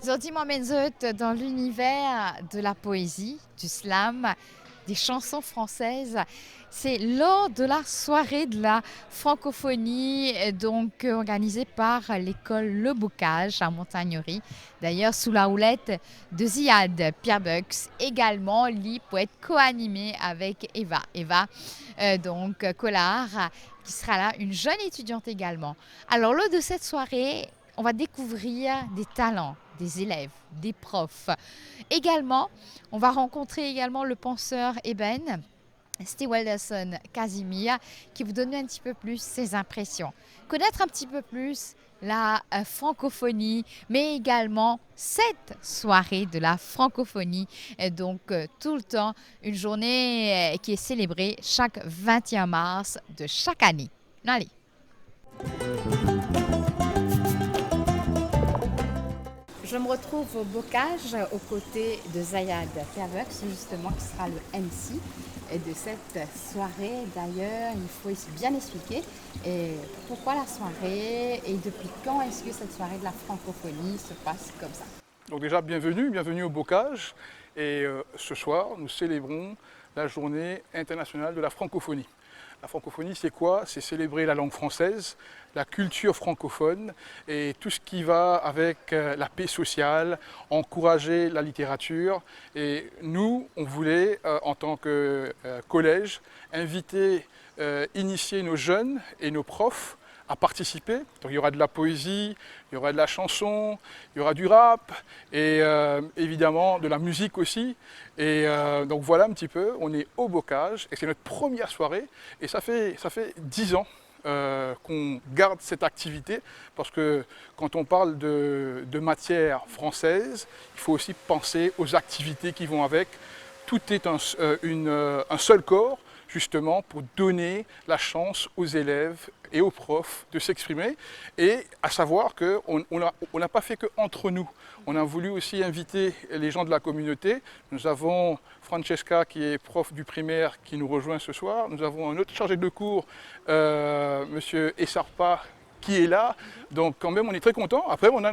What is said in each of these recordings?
So, dis-moi, Menzut, dans l'univers de la poésie, du slam, des chansons françaises, c'est lors de la soirée de la francophonie, donc organisée par l'école Le Bocage à Montagnery, d'ailleurs sous la houlette de Ziad Pierre Bux, également lui poète co-animé avec Eva Collard, qui sera là, une jeune étudiante également. Alors lors de cette soirée, on va découvrir des talents, des élèves, des profs. Également, on va rencontrer également le penseur Eben, Stewelderson Casimir, qui vous donne un petit peu plus ses impressions. Connaître un petit peu plus la francophonie, mais également cette soirée de la francophonie. Tout le temps, une journée qui est célébrée chaque 21 mars de chaque année. Allez. Je me retrouve au Bocage aux côtés de Zayad Kervux, justement, qui sera le MC de cette soirée. D'ailleurs, il faut bien expliquer pourquoi la soirée et depuis quand est-ce que cette soirée de la francophonie se passe comme ça. Donc déjà, bienvenue au Bocage. Et ce soir, nous célébrons la journée internationale de la francophonie. La francophonie, c'est quoi? C'est célébrer la langue française, la culture francophone et tout ce qui va avec la paix sociale, encourager la littérature. Et nous, on voulait, en tant que collège, inviter, initier nos jeunes et nos profs à participer. Donc, il y aura de la poésie, il y aura de la chanson, il y aura du rap et évidemment de la musique aussi. Et donc voilà un petit peu, on est au Bocage et c'est notre première soirée et ça fait 10 ans qu'on garde cette activité parce que quand on parle de matière française, il faut aussi penser aux activités qui vont avec. Tout est un seul corps, justement pour donner la chance aux élèves et aux profs de s'exprimer et à savoir qu'on n'a pas fait qu'entre nous. On a voulu aussi inviter les gens de la communauté. Nous avons Francesca qui est prof du primaire qui nous rejoint ce soir. Nous avons un autre chargé de cours, monsieur Essarpa, qui est là. Donc quand même on est très content. Après on a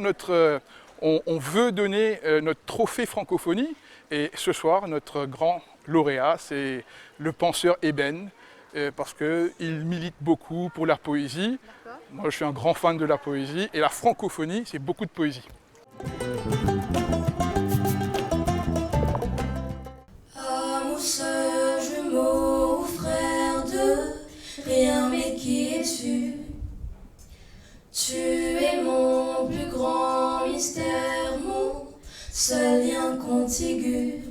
on veut donner notre trophée francophonie et ce soir notre grand lauréat c'est le penseur Eben parce qu'il milite beaucoup pour la poésie. Moi je suis un grand fan de la poésie et la francophonie c'est beaucoup de poésie. Amour, sœur, jumeau, frère de rien, mais qui es-tu? Tu es mon plus grand mystère, mon seul lien contigu.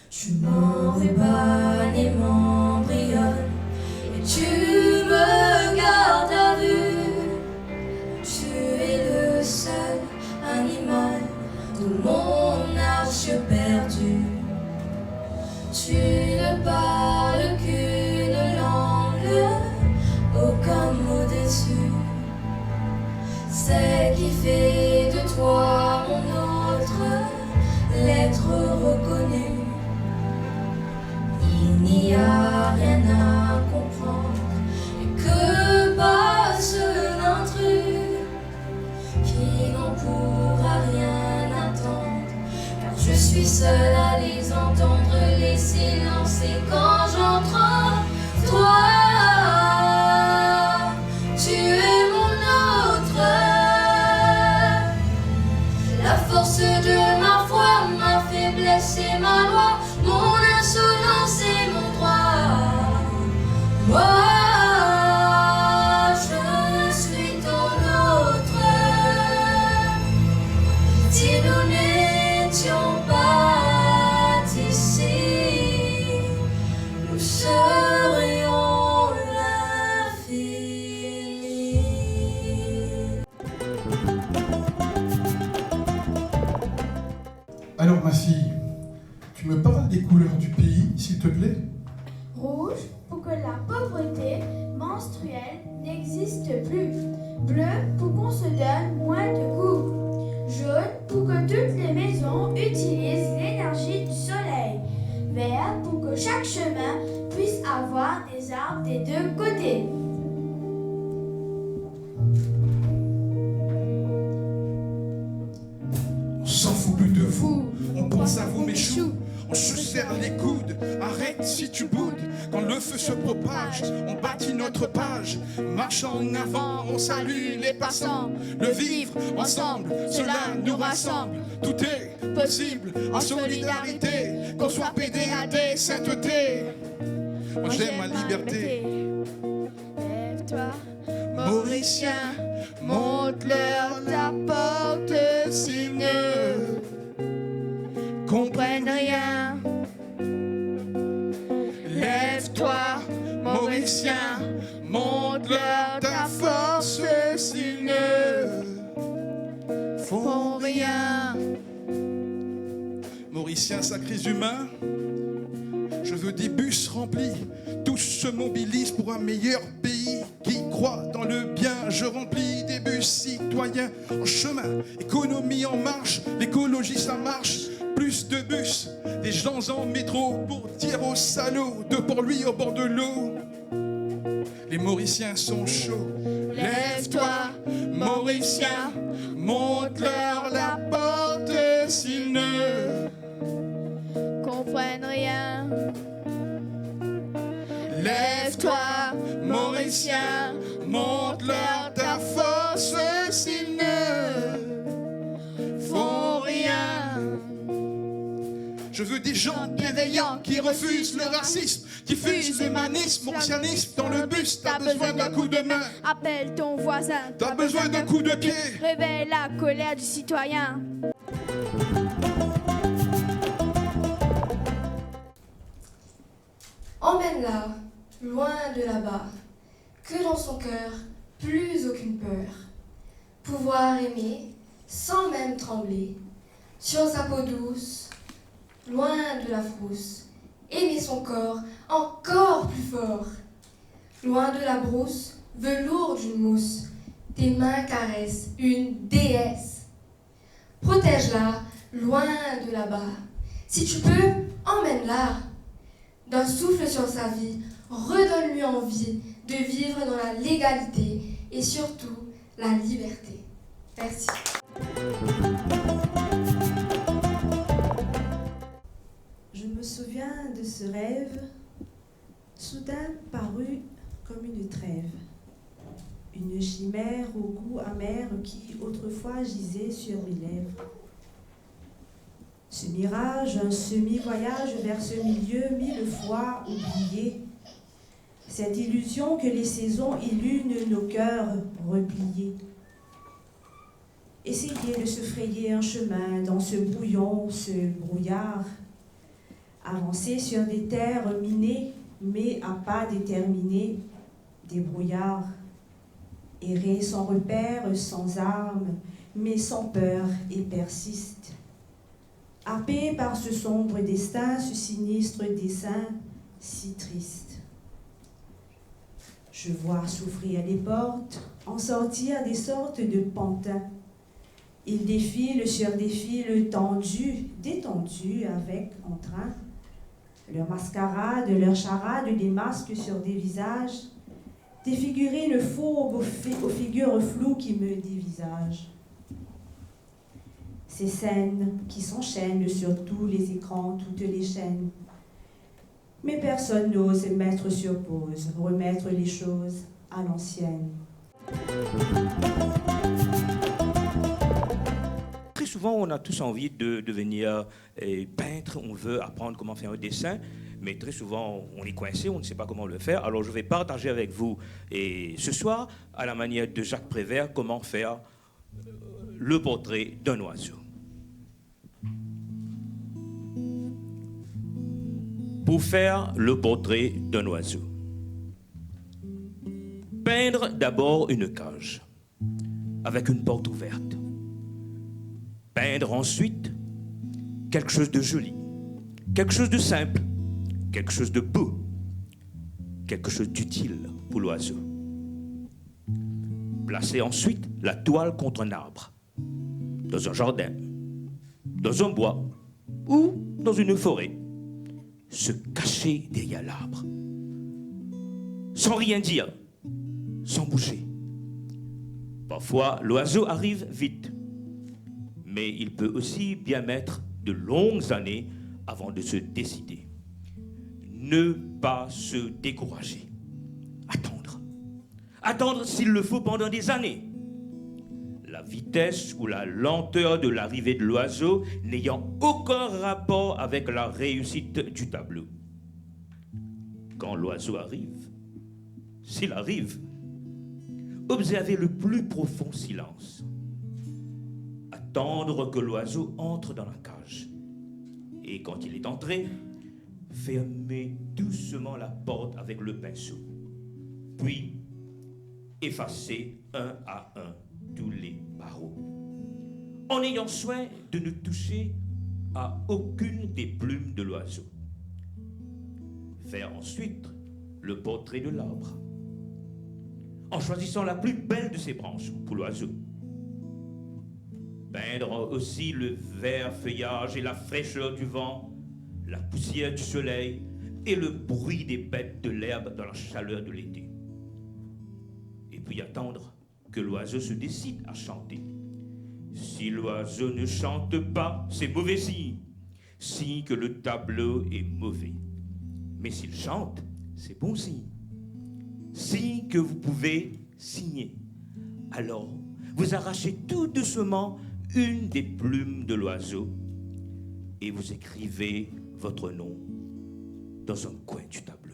Tu m'embribonnes et m'embrionnes, et tu me gardes à vue. Tu es le seul animal de mon arche perdue. Tu ne parles qu'une langue, aucun mot déçu. Celle qui fait de toi mon autre, l'être reconnu. Il n'y a rien à comprendre, et que passe l'intrus, qui n'en pourra rien attendre, car je suis seule à les entendre, les silences, et quand j'entends toi, tu es mon autre, la force de ma foi, ma faiblesse et ma loi, mon insolence et mon droit. Moi, je suis ton autre. Si nous n'étions pas ici, nous serions l'infini. Alors ma fille, tu me parles des couleurs du pays, s'il te plaît? Rouge, pour que la pauvreté menstruelle n'existe plus. Bleu, pour qu'on se donne moins de coups. Jaune, pour que toutes les maisons utilisent l'énergie du soleil. Vert, pour que chaque chemin puisse avoir des arbres des deux côtés. pense à vous mes choux. On se serre les coudes, arrête si tu boudes. Quand le feu se propage, on bâtit notre page. Marche en avant, on salue les passants. Le vivre ensemble, cela nous rassemble. Tout est possible en solidarité. Qu'on soit PDAD, sainteté. Moi j'aime ma liberté. Lève-toi, Mauricien, montre-leur ta porte s'ils ne comprennent rien. lève-toi, Mauricien, montre-leur ta force s'ils ne Font rien. Mauriciens, sacrés humains, je veux des bus remplis. Tous se mobilisent pour un meilleur pays qui croit dans le bien. Je remplis des bus citoyens en chemin. Économie en marche, l'écologie ça marche. Plus de bus, des gens en métro pour dire aux salauds de Port-Louis au bord de l'eau. Les Mauriciens sont chauds. Lève-toi, Mauricien, montre-leur la porte s'ils ne Comprennent rien. Lève-toi, Mauricien, montre-leur ta force s'ils ne font rien. Je veux des gens bienveillants qui refusent le racisme, qui fusent l'humanisme, mauricianisme dans le bus. T'as besoin d'un coup de main, Appelle ton voisin. t'as besoin d'un coup de pied. Réveille la colère du citoyen. Emmène-la, loin de là-bas, que dans son cœur, plus aucune peur. Pouvoir aimer, sans même trembler, sur sa peau douce, loin de la frousse. Aimer son corps, encore plus fort. Loin de la brousse, velours d'une mousse, tes mains caressent une déesse. Protège-la, loin de là-bas. Si tu peux, emmène-la. D'un souffle sur sa vie, redonne-lui envie de vivre dans la légalité et surtout la liberté. Merci. Je me souviens de ce rêve, soudain paru comme une trêve, une chimère au goût amer qui autrefois gisait sur mes lèvres. Ce mirage, un semi-voyage vers ce milieu mille fois oublié, cette illusion que les saisons illuminent nos cœurs repliés. Essayer de se frayer un chemin dans ce brouillon, ce brouillard, avancer sur des terres minées, mais à pas déterminés, des brouillards, errer sans repère, sans armes, mais sans peur et persiste. Happé par ce sombre destin, ce sinistre dessein, si triste. Je vois s'ouvrir les portes, en sortir des sortes de pantins. Ils défilent sur des fils tendus, détendus avec entrain. Leur mascarade, leur charade, des masques sur des visages, des figurines fourbes aux figures floues qui me dévisagent. Ces scènes qui s'enchaînent sur tous les écrans, toutes les chaînes. Mais personne n'ose mettre sur pause, remettre les choses à l'ancienne. Très souvent, on a tous envie de devenir peintre, on veut apprendre comment faire un dessin, mais très souvent, on est coincé, on ne sait pas comment le faire. Alors, je vais partager avec vous, et ce soir, à la manière de Jacques Prévert, comment faire le portrait d'un oiseau. Pour faire le portrait d'un oiseau, peindre d'abord une cage avec une porte ouverte. Peindre ensuite quelque chose de joli, quelque chose de simple, quelque chose de beau, quelque chose d'utile pour l'oiseau. Placer ensuite la toile contre un arbre, dans un jardin, dans un bois ou dans une forêt. Se cacher derrière l'arbre, sans rien dire, sans bouger. Parfois, l'oiseau arrive vite, mais il peut aussi bien mettre de longues années avant de se décider. Ne pas se décourager. Attendre. Attendre s'il le faut pendant des années. La vitesse ou la lenteur de l'arrivée de l'oiseau n'ayant aucun rapport avec la réussite du tableau. Quand l'oiseau arrive, s'il arrive, observez le plus profond silence. Attendre que l'oiseau entre dans la cage. Et quand il est entré, fermez doucement la porte avec le pinceau. Puis, effacez un à un tous les barreaux, en ayant soin de ne toucher à aucune des plumes de l'oiseau. Faire ensuite le portrait de l'arbre, en choisissant la plus belle de ses branches pour l'oiseau. Peindre aussi le vert feuillage et la fraîcheur du vent, la poussière du soleil et le bruit des bêtes de l'herbe dans la chaleur de l'été. Et puis attendre que l'oiseau se décide à chanter. Si l'oiseau ne chante pas, c'est mauvais signe, signe que le tableau est mauvais. Mais s'il chante, c'est bon signe, signe que vous pouvez signer. Alors, vous arrachez tout doucement une des plumes de l'oiseau et vous écrivez votre nom dans un coin du tableau.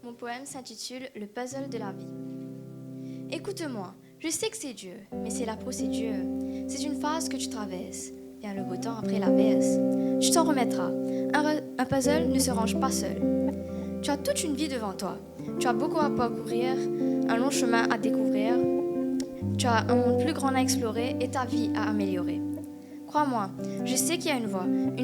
Mon poème s'intitule « Le puzzle de la vie ». Écoute-moi, je sais que c'est Dieu, mais c'est la procédure. C'est une phase que tu traverses. Vient le beau temps après la baisse. Tu t'en remettras. Un puzzle ne se range pas seul. Tu as toute une vie devant toi. Tu as beaucoup à parcourir, un long chemin à découvrir. Tu as un monde plus grand à explorer et ta vie à améliorer. Crois-moi, je sais qu'il y a une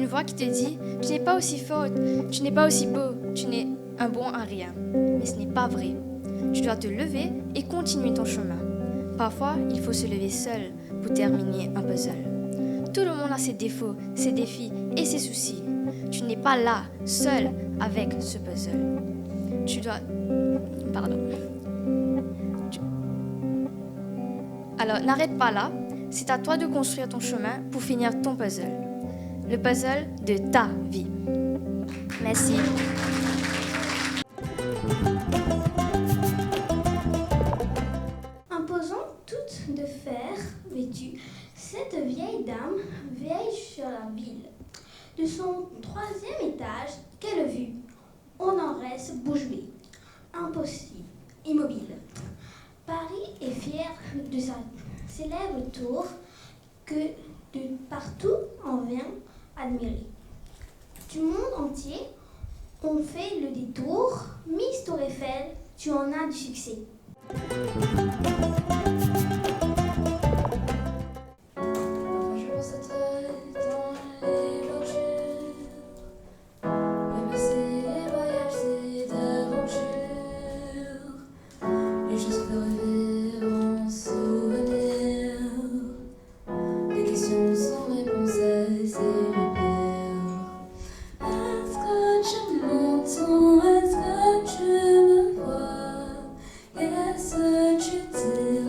voix qui te dit « Tu n'es pas aussi forte, tu n'es pas aussi beau, tu n'es un bon à rien. » Mais ce n'est pas vrai. Tu dois te lever et continuer ton chemin. Parfois, il faut se lever seul pour terminer un puzzle. Tout le monde a ses défauts, ses défis et ses soucis. Tu n'es pas là, seul, avec ce puzzle. Tu dois... Pardon. Alors, n'arrête pas là. C'est à toi de construire ton chemin pour finir ton puzzle. Le puzzle de ta vie. Merci. Imposant toute de fer vêtue, cette vieille dame veille sur la ville. De son 3e étage, quelle vue! On en reste bouche bée, impossible, immobile. Paris est fier de sa célèbre tour que de partout on vient admirer. Du monde entier, on fait le détour. Miss Tour Eiffel, tu en as du succès. Est-ce que tu t'es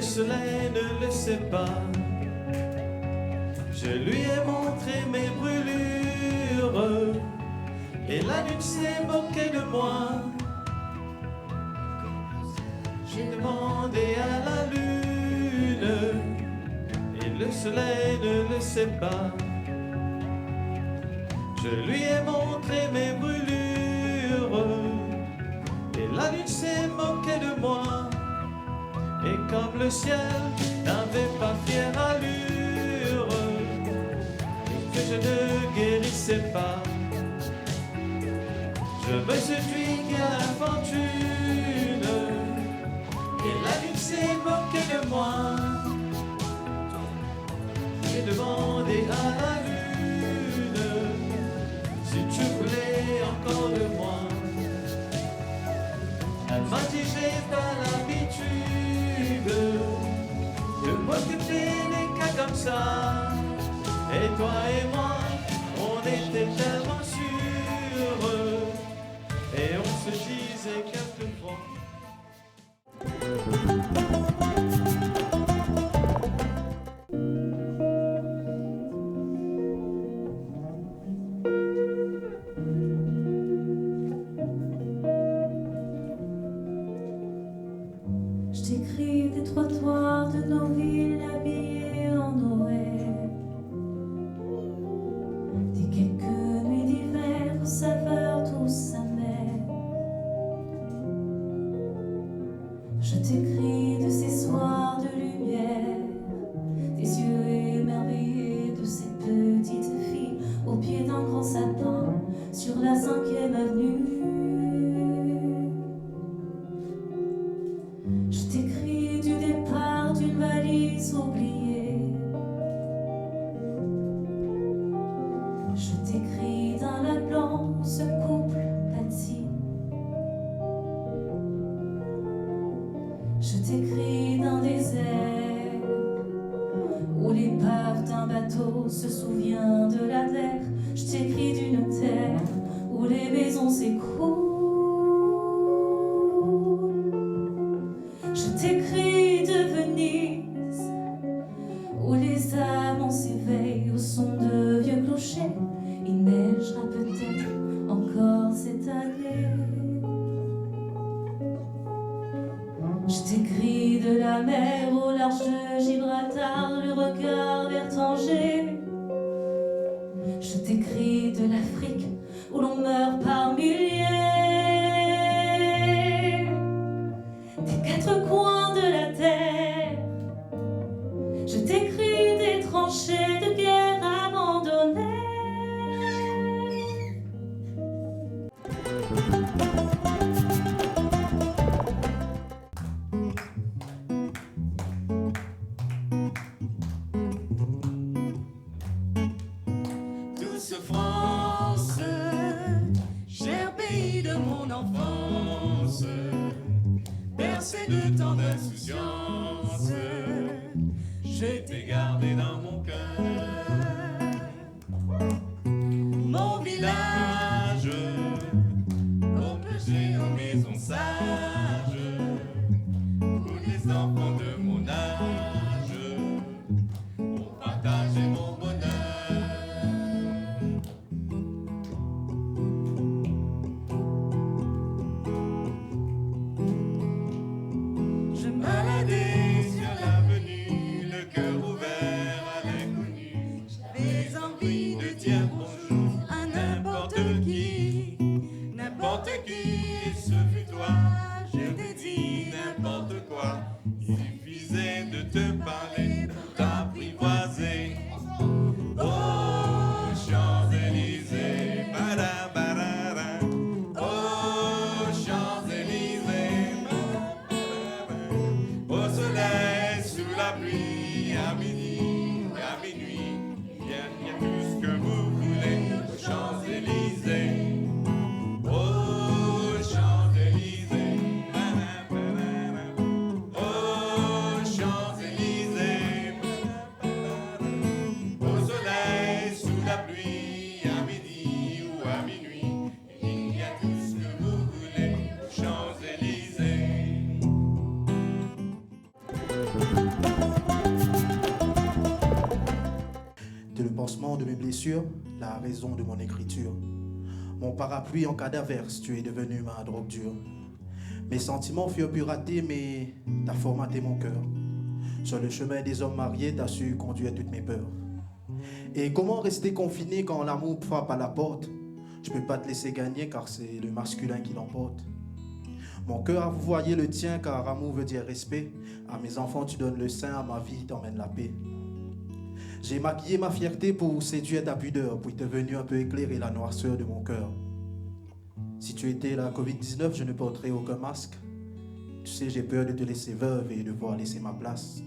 le soleil ne le sait pas. Je lui ai montré mes brûlures et la lune s'est moquée de moi. J'ai demandé à la lune et le soleil ne le sait pas. Je lui ai montré mes brûlures et la lune s'est moquée de moi. Et comme le ciel n'avait pas fière allure et que je ne guérissais pas, je me suis tué à la fortune et la lune s'est moquée de moi. J'ai demandé à la lune si tu voulais encore de moi. Elle m'a dit j'ai pas l'habitude de m'occuper des cas comme ça. Et toi et moi, on était tellement sûrs et on se disait quelquefois. Je t'écris des trottoirs de nos villes habillées en Noël, des quelques nuits d'hiver aux saveurs douces amères. Je t'écris de ces soirs de lumière, des yeux émerveillés de cette petite fille au pied d'un grand sapin sur la 5e avenue. Je t'écris du départ d'une valise oubliée. Je t'écris d'un lac blanc où ce couple patine. Je t'écris d'un désert où l'épave d'un bateau se souvient de la terre. Je t'écris d'une terre où les maisons s'écroulent. Je t'écris de Venise, où les amants s'éveillent au son de vieux clochers. Il neigera peut-être encore cette année. Je t'écris de la mer au large de Gibraltar, le regard vers Tanger. Je t'écris de l'Afrique où l'on meurt par milliers. Des quatre coins de la terre, je t'écris des tranchées de guerre abandonnées. Douce France, cher pays de mon enfance, bercé de tant d'insouciance, je t'ai gardé dans mon cœur. Mon village, logé en maison sage, où les enfants de mon âge ont partagé mon bonheur. Je baladais sur l'avenue, le cœur ouvert à l'inconnu. J'avais envie de dire bonjour à n'importe qui, et ce fut toi. Je t'ai dit n'importe quoi, il suffisait de te parler pour t'apprivoiser. Oh, Champs-Élysées, bada-bada-da. Oh, Champs-Élysées, bada-bada-da. Au soleil, sous la pluie, à midi, à minuit, il y a tout ce que vous voulez aux Champs-Élysées. Oh, Champs-Élysées, bada-bada-da. Oh, Champs-Élysées, bada-bada-da. Au soleil, sous la pluie, à midi ou à minuit, il y a tout ce que vous voulez aux Champs-Élysées. pansement de mes blessures, la raison de mon écriture. Mon parapluie en cas d'averse, tu es devenu ma drogue dure. Mes sentiments furent piratés, mais t'as formaté mon cœur. Sur le chemin des hommes mariés, t'as su conduire toutes mes peurs. Et comment rester confiné quand l'amour frappe à la porte? Je peux pas te laisser gagner car c'est le masculin qui l'emporte. Mon cœur a vouvoyé le tien car amour veut dire respect. À mes enfants tu donnes le sein, à ma vie t'emmènes la paix. J'ai maquillé ma fierté pour séduire ta pudeur, puis t'es venu un peu éclairer la noirceur de mon cœur. Si tu étais la Covid-19, je ne porterais aucun masque. Tu sais, j'ai peur de te laisser veuve et de devoir laisser ma place.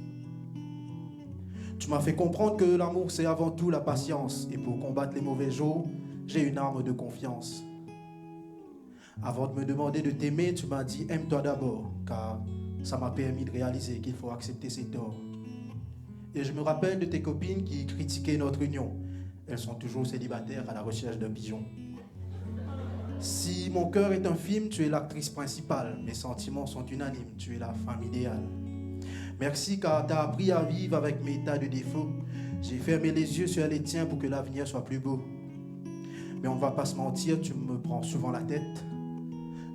Tu m'as fait comprendre que l'amour c'est avant tout la patience. Et pour combattre les mauvais jours, j'ai une arme de confiance. Avant de me demander de t'aimer, tu m'as dit aime-toi d'abord, car ça m'a permis de réaliser qu'il faut accepter ses torts. Et je me rappelle de tes copines qui critiquaient notre union. Elles sont toujours célibataires à la recherche d'un pigeon. Si mon cœur est un film, tu es l'actrice principale. Mes sentiments sont unanimes, tu es la femme idéale. Merci car t'as appris à vivre avec mes tas de défauts. J'ai fermé les yeux sur les tiens pour que l'avenir soit plus beau. Mais on ne va pas se mentir, tu me prends souvent la tête.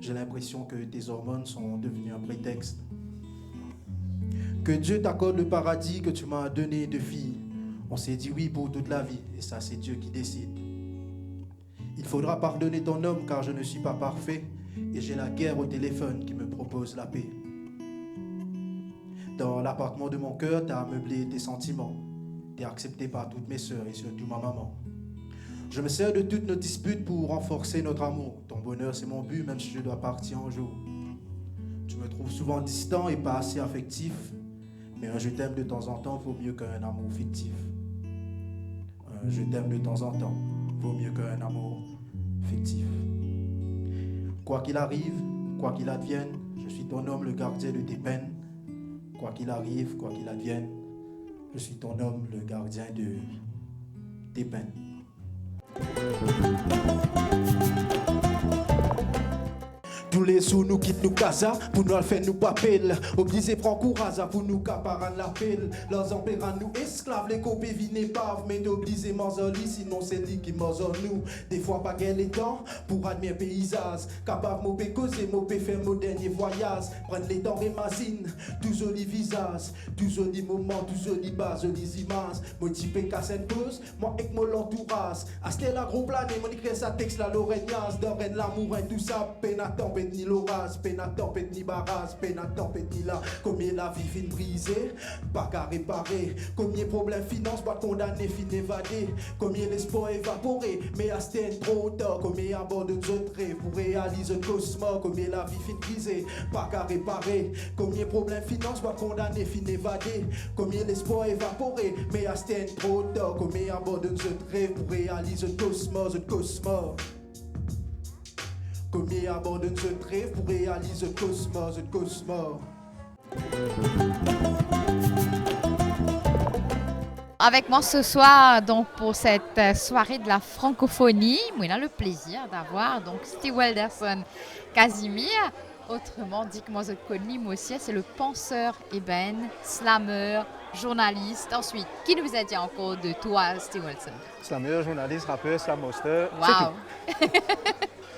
J'ai l'impression que tes hormones sont devenues un prétexte. Que Dieu t'accorde le paradis que tu m'as donné de fille. On s'est dit oui pour toute la vie, et ça c'est Dieu qui décide. Il faudra pardonner ton homme car je ne suis pas parfait, et j'ai la guerre au téléphone qui me propose la paix. Dans l'appartement de mon cœur, t'as meublé tes sentiments. T'es accepté par toutes mes sœurs et surtout ma maman. Je me sers de toutes nos disputes pour renforcer notre amour. Ton bonheur c'est mon but, même si je dois partir un jour. Tu me trouves souvent distant et pas assez affectif. Mais un je t'aime de temps en temps vaut mieux qu'un amour fictif. Un je t'aime de temps en temps vaut mieux qu'un amour fictif. Quoi qu'il arrive, quoi qu'il advienne, je suis ton homme, le gardien de tes peines. Quoi qu'il arrive, quoi qu'il advienne, je suis ton homme, le gardien de tes peines. Tous les sous nous quittent nous casa pour nous faire nous papel. Obligé prend courage pour nous caparan la pelle. Leurs empérants nous esclaves, les copés vines paves. Mais d'obliger mangoli, sinon c'est lui qui mange nous. Des fois pas gain les temps pour admirer paysage. Capable m'opé causer, m'opé faire mon dernier voyage. Prendre les temps rémasine, tout joli visage, tout joli moment, tout joli bas, jolies images. Moi type casse une pause, moi avec mon entourage. Asté la gros plané, mon écrit sa texte la l'oreignasse. D'oreille l'amour et tout ça, peine à tempête ni l'orage, peine à tempête ni barrage, peine à tempête ni là. Combien la vie fin brisée, pas qu'à réparer. Combien problème finance, pas condamné, fin évadé. Combien l'espoir évaporé, mais à c'était trop tard. Combien abandonne autres rêves pour réaliser un cosmos. Combien la vie fin brisée, pas qu'à réparer. Combien problème finance, pas condamné, fin évadé. Combien l'espoir évaporé, mais à c'était trop tard. Combien abandonne autres rêves pour réaliser un cosmos, un cosmos. Combien abandonne ce rêve pour réaliser un cosmos, un cosmos. Avec moi ce soir, donc pour cette soirée de la francophonie, on a le plaisir d'avoir donc Steve Wilderson Casimir, autrement dit que moi je connais, moi aussi, c'est le penseur ébène, slammer, journaliste. Ensuite, qui nous a dit encore de toi, Steve Wilderson? Slammer, journaliste, rappeur, slammaster. Waouh!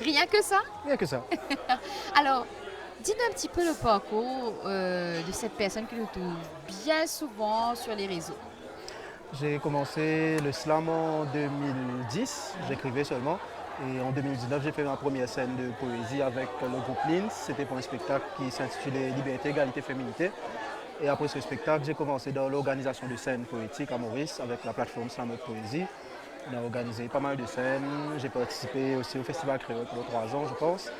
Rien que ça? Rien que ça. Alors, dis-nous un petit peu le parcours de cette personne que nous trouve bien souvent sur les réseaux. J'ai commencé le slam en 2010, j'écrivais seulement. Et en 2019, j'ai fait ma première scène de poésie avec le groupe Lins. C'était pour un spectacle qui s'intitulait Liberté, Égalité, Féminité. Et après ce spectacle, j'ai commencé dans l'organisation de scènes poétiques à Maurice avec la plateforme Slam Poésie. On a organisé pas mal de scènes. J'ai participé aussi au Festival Créole pendant 3 ans, je pense.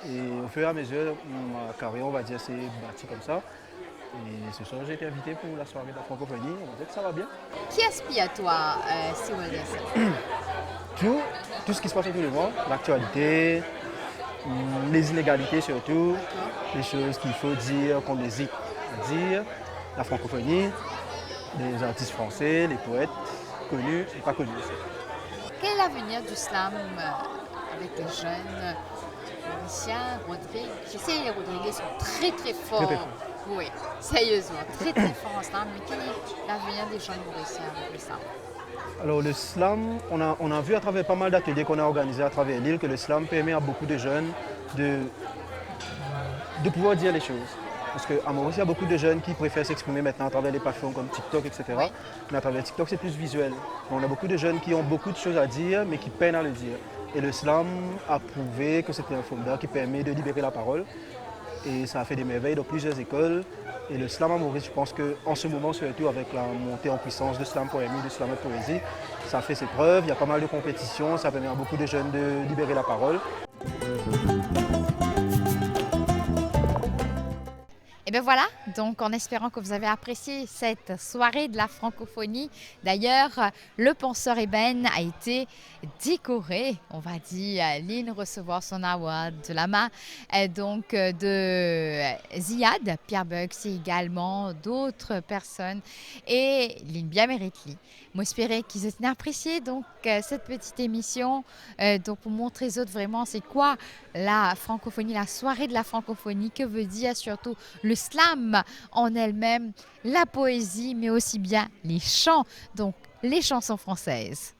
Et au fur et à mesure, ma carrière, on va dire, s'est bâtie comme ça. Et ce soir, j'ai été invité pour la soirée de la francophonie. On va dire que ça va bien. Qui inspire à toi, Steve Wilderson? Tout ce qui se passe autour de moi, l'actualité, les inégalités surtout, les choses qu'il faut dire, qu'on hésite à dire, la francophonie, les artistes français, les poètes, connus et pas connus aussi. Quel est l'avenir du slam avec les jeunes musiciens, Rodrigue? Je sais, les Rodriguez sont très très forts. Oui, sérieusement, très très fort en slam. Mais quel est l'avenir des jeunes mauriciens avec le slam? Alors le slam, on a vu à travers pas mal d'ateliers qu'on a organisés à travers l'île que le slam permet à beaucoup de jeunes de pouvoir dire les choses. Parce qu'à Maurice, il y a beaucoup de jeunes qui préfèrent s'exprimer maintenant à travers les plateformes comme TikTok, etc. Oui. Mais à travers TikTok, c'est plus visuel. On a beaucoup de jeunes qui ont beaucoup de choses à dire, mais qui peinent à le dire. Et le slam a prouvé que c'était un formulaire qui permet de libérer la parole. Et ça a fait des merveilles dans plusieurs écoles. Et le slam à Maurice, je pense qu'en ce moment, surtout avec la montée en puissance de Slam Poémie, de Slam Poésie, ça a fait ses preuves. Il y a pas mal de compétitions, ça permet à beaucoup de jeunes de libérer la parole. Et bien voilà, donc en espérant que vous avez apprécié cette soirée de la francophonie. D'ailleurs, le penseur ébène a été décoré, on va dire, Lynn recevoir son award de la main donc de Ziad, Pierre Bugs et également d'autres personnes. Et Lynn bien mérite lui. Moi, j'espérais qu'ils aient apprécié donc cette petite émission donc pour montrer aux autres vraiment c'est quoi la francophonie, la soirée de la francophonie, que veut dire surtout le slam en elle-même, la poésie, mais aussi bien les chants, donc les chansons françaises.